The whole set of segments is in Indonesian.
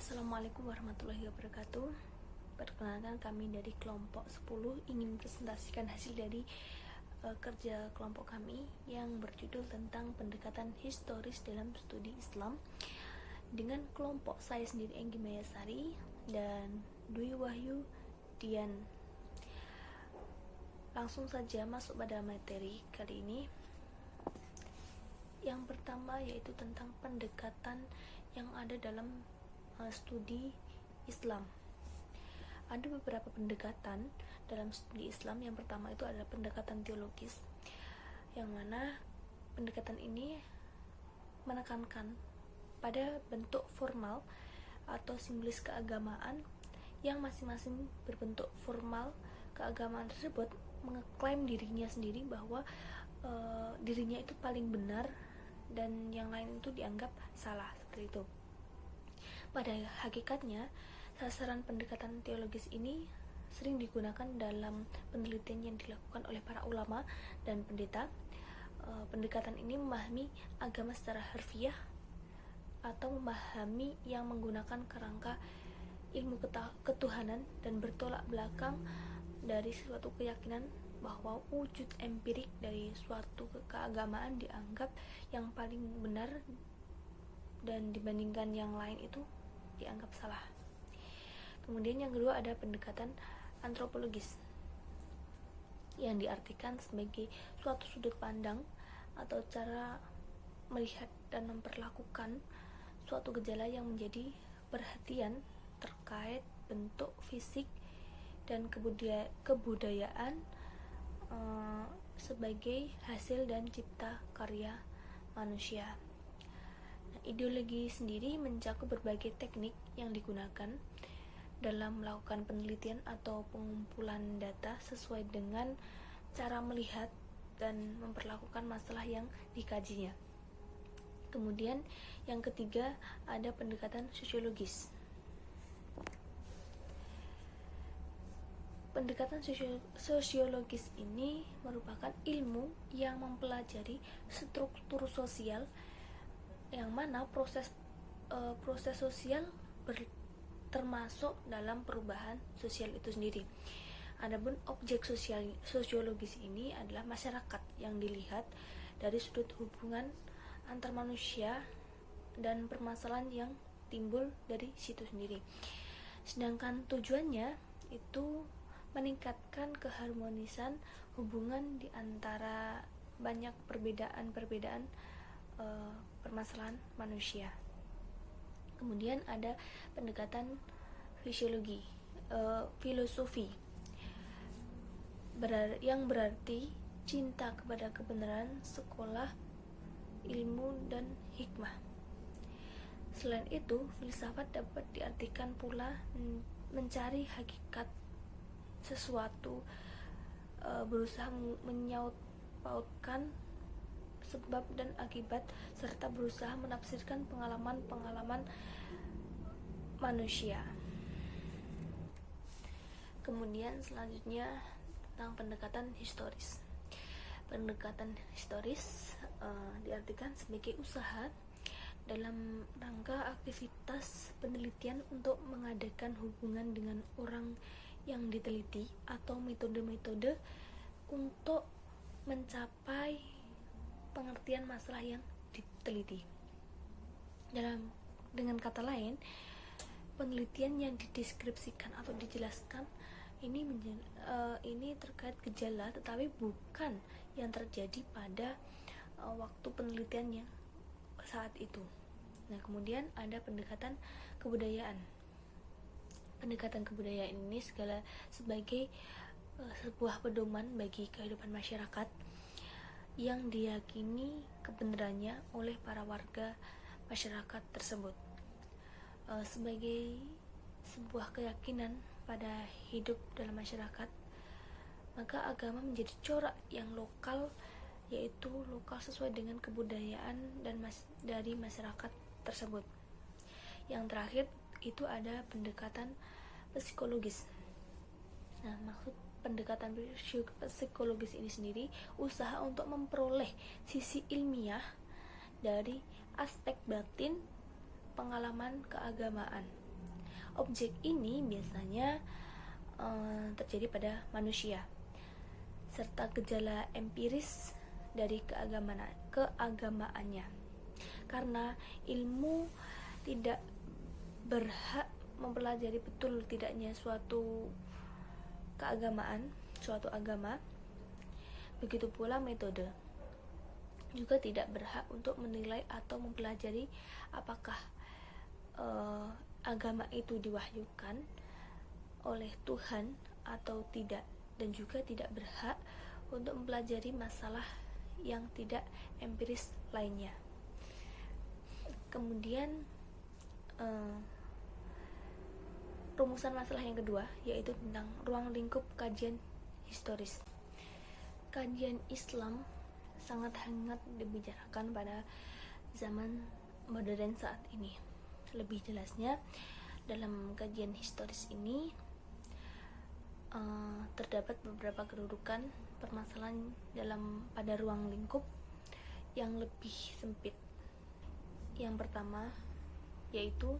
Assalamualaikum warahmatullahi wabarakatuh. Perkenalkan, kami dari kelompok 10 ingin presentasikan hasil dari kerja kelompok kami yang berjudul tentang pendekatan historis dalam studi Islam dengan kelompok saya sendiri, Enggi Mayasari dan Dwi Wahyu Dian. Langsung saja masuk pada materi kali ini. Yang pertama yaitu tentang pendekatan yang ada dalam studi Islam. Ada beberapa pendekatan dalam studi Islam. Yang pertama itu adalah pendekatan teologis, yang mana pendekatan ini menekankan pada bentuk formal atau simbolis keagamaan yang masing-masing berbentuk formal keagamaan tersebut mengeklaim dirinya sendiri bahwa dirinya itu paling benar dan yang lain itu dianggap salah, seperti itu. Pada hakikatnya, sasaran pendekatan teologis ini sering digunakan dalam penelitian yang dilakukan oleh para ulama dan pendeta. Pendekatan ini memahami agama secara harfiah atau memahami yang menggunakan kerangka ilmu ketuhanan dan bertolak belakang dari suatu keyakinan bahwa wujud empirik dari suatu keagamaan dianggap yang paling benar dan dibandingkan yang lain itu dianggap salah. Kemudian yang kedua ada pendekatan antropologis, yang diartikan sebagai suatu sudut pandang atau cara melihat dan memperlakukan suatu gejala yang menjadi perhatian terkait bentuk fisik dan kebudayaan sebagai hasil dan cipta karya manusia. Ideologi sendiri mencakup berbagai teknik yang digunakan dalam melakukan penelitian atau pengumpulan data sesuai dengan cara melihat dan memperlakukan masalah yang dikajinya. Kemudian yang ketiga ada pendekatan sosiologis. Pendekatan sosiologis ini merupakan ilmu yang mempelajari struktur sosial, yang mana proses sosial termasuk dalam perubahan sosial itu sendiri. Adapun objek sosiologis ini adalah masyarakat yang dilihat dari sudut hubungan antar manusia dan permasalahan yang timbul dari situ sendiri. Sedangkan tujuannya itu meningkatkan keharmonisan hubungan di antara banyak perbedaan permasalahan manusia. Kemudian ada pendekatan filosofi, yang berarti cinta kepada kebenaran, sekolah, ilmu, dan hikmah. Selain itu, filsafat dapat diartikan pula mencari hakikat sesuatu, berusaha menyaut pautkan sebab dan akibat, serta berusaha menafsirkan pengalaman-pengalaman manusia. Kemudian selanjutnya tentang pendekatan historis. Pendekatan historis diartikan sebagai usaha dalam rangka aktivitas penelitian untuk mengadakan hubungan dengan orang yang diteliti atau metode-metode untuk mencapai pengertian masalah yang diteliti. Dengan kata lain, penelitian yang dideskripsikan atau dijelaskan ini terkait gejala, tetapi bukan yang terjadi pada waktu penelitiannya saat itu. Nah, kemudian ada pendekatan kebudayaan. Pendekatan kebudayaan ini sebagai sebuah pedoman bagi kehidupan masyarakat yang diyakini kebenarannya oleh para warga masyarakat tersebut. Sebagai sebuah keyakinan pada hidup dalam masyarakat, maka agama menjadi corak yang lokal, yaitu lokal sesuai dengan kebudayaan dan dari masyarakat tersebut. Yang terakhir itu ada pendekatan psikologis. Nah, maksud pendekatan psikologis ini sendiri usaha untuk memperoleh sisi ilmiah dari aspek batin pengalaman keagamaan. Objek ini biasanya terjadi pada manusia, serta gejala empiris dari keagamaannya. Karena ilmu tidak berhak mempelajari betul tidaknya suatu keagamaan, suatu agama, begitu pula metode juga tidak berhak untuk menilai atau mempelajari apakah agama itu diwahyukan oleh Tuhan atau tidak, dan juga tidak berhak untuk mempelajari masalah yang tidak empiris lainnya. Kemudian rumusan masalah yang kedua yaitu tentang ruang lingkup kajian historis. Kajian Islam sangat hangat dibicarakan pada zaman modern saat ini. Lebih jelasnya, dalam kajian historis ini terdapat beberapa kedudukan permasalahan pada ruang lingkup yang lebih sempit. Yang pertama yaitu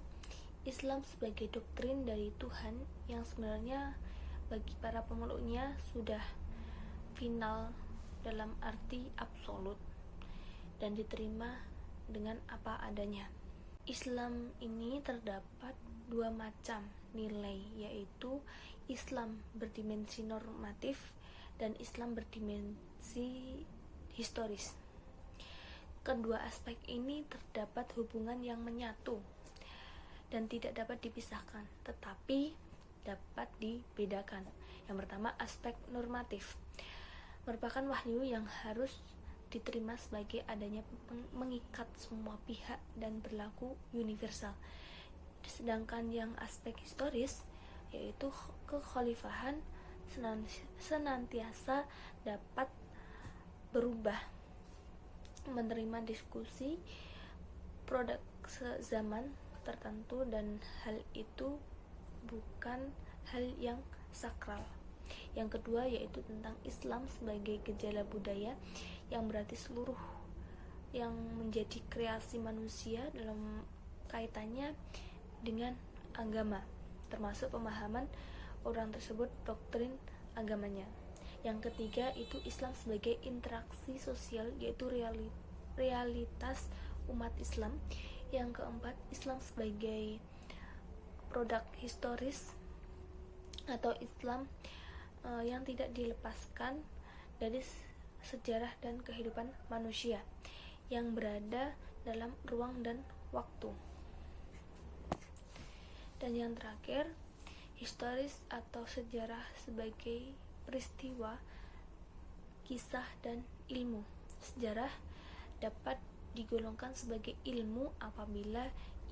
Islam sebagai doktrin dari Tuhan yang sebenarnya bagi para pemeluknya sudah final dalam arti absolut dan diterima dengan apa adanya. Islam ini terdapat dua macam nilai, yaitu Islam berdimensi normatif dan Islam berdimensi historis. Kedua aspek ini terdapat hubungan yang menyatu dan tidak dapat dipisahkan, tetapi dapat dibedakan. Yang pertama, aspek normatif merupakan wahyu yang harus diterima sebagai adanya mengikat semua pihak dan berlaku universal. Sedangkan yang aspek historis yaitu kekhalifahan senantiasa dapat berubah, menerima diskusi produk zaman tertentu, dan hal itu bukan hal yang sakral. Yang kedua yaitu tentang Islam sebagai gejala budaya, yang berarti seluruh yang menjadi kreasi manusia dalam kaitannya dengan agama, termasuk pemahaman orang tersebut doktrin agamanya. Yang ketiga itu Islam sebagai interaksi sosial, yaitu realitas umat Islam. Yang keempat, Islam sebagai produk historis atau Islam yang tidak dilepaskan dari sejarah dan kehidupan manusia yang berada dalam ruang dan waktu. Dan yang terakhir, historis atau sejarah sebagai peristiwa, kisah, dan ilmu. Sejarah dapat digolongkan sebagai ilmu apabila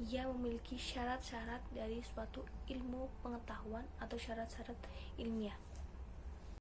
ia memiliki syarat-syarat dari suatu ilmu pengetahuan atau syarat-syarat ilmiah.